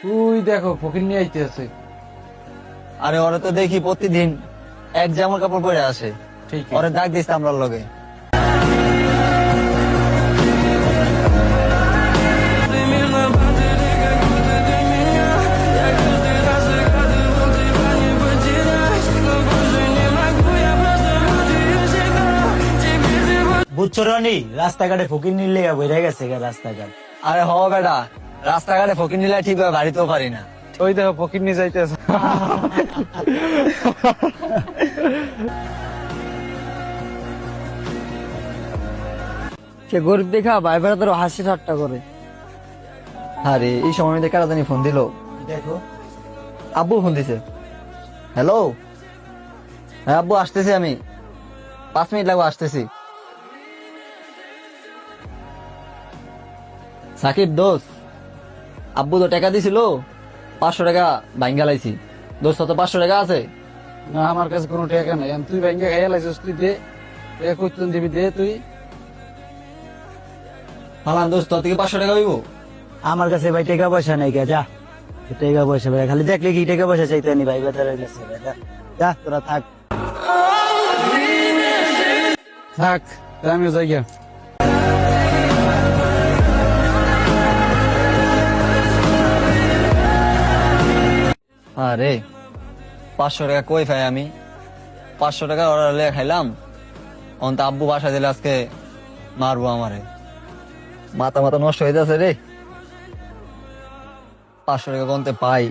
তুই দেখো ফকির নিয়ে আইতে আছে। আরে ওরা তো দেখি প্রতিদিন এক জামা কাপড় পরে আসে, ঠিক ওরে ডাক দিস আমরা লগে। বুঝছো রনি, রাস্তাঘাটে ফকির নিলে বইরা গেছে রাস্তাঘাট। আরে হ বেটা, রাস্তাঘাটে ফকির নিলে ঠিক ভাবে বাড়িতেও পারি না। ওই দেখো ফকির নিয়ে যাইতে আছে। সে গরিব দেখা ভাই বেড়া তোর হাসি ঠাট্টা করে। আরে এই সময় মধ্যে কারা জানি ফোন দিল, দেখো আব্বু ফোন দিছে। হ্যালো, হ্যাঁ আব্বু আসতেছি, আমি 5 মিনিট লাগবে, আসতেছি। সাকিব দোস্ত, আব্বু তো টাকা দিছিল, 500 টাকা ভাঙ্গা লাইছি। দোস্ত তো 500 টাকা আছে? না আমার কাছে কোনো টাকা নাই। তুই ব্যাংকে খাইয়া লাইছিস, তুই দে। কইতেন দিবি, দে তুই। হালান দোস্ত, তোর থেকে 500 টাকা হইব? আমার কাছে ভাই টাকা পয়সা নাই, কে যা টাকা পয়সা ভাই খালি দেখলে কি টাকা পয়সা চাইতে নি ভাই বেতারের কাছে, যা তোরা থাক। থাক, তা আমিও যাই গিয়া। আরে 500 টাকা কই পাই আমি? 500 টাকা অর্ডার লে খাইলাম, অন্ত আব্বু বাসা দিলে আজকে মারবো আমারে। মাথা মাথা নষ্ট হয়ে যাচ্ছে রে। 500 টাকা কোনতে পাই?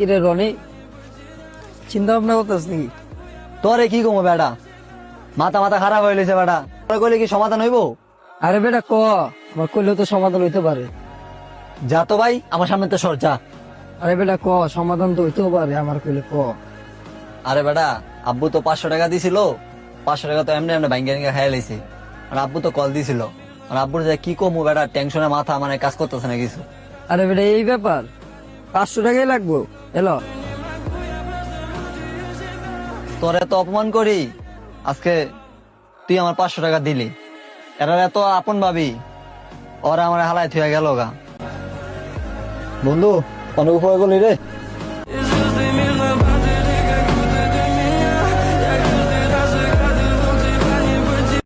কিরে রনি, চিন্তা ভাবনা করতেছ নাকি? তোরে কি কমো বেটা, মাথা মাথা খারাপ হয়ে গেছে বেটা। তোরে কইলে কি সমাধান হইব? আরে বেটা ক, আমার কইলেও তো সমাধান হইতে পারে। যা তো ভাই, আমার সামনে তো সর, যা। আরে বেটা ক, সমাধান তো হইতেও পারে আমার কইলে ক। আরে বেটা, আব্বু তো 500 টাকা দিছিল, 500 টাকা তো এমনি এমনি ভাঙ্গা ভাঙ্গা খাইয়া লাইছে। আর আব্বু তো কল দিছিল, আর আব্বুর যে কি কমু বেটা, টেনশনে মাথা মানে কাজ করতেছে না কিছু। আরে বেটা এই ব্যাপার, 500 টাকাই লাগবো। এলো তোরে তো অপমান করি, আজকে তুই আমার 500 টাকা দিলি, এরা এত আপন ভাবি, ওরা আমার হালায় থুয়া গেল গা। বন্ধু, অনেক উপকার করলি রে।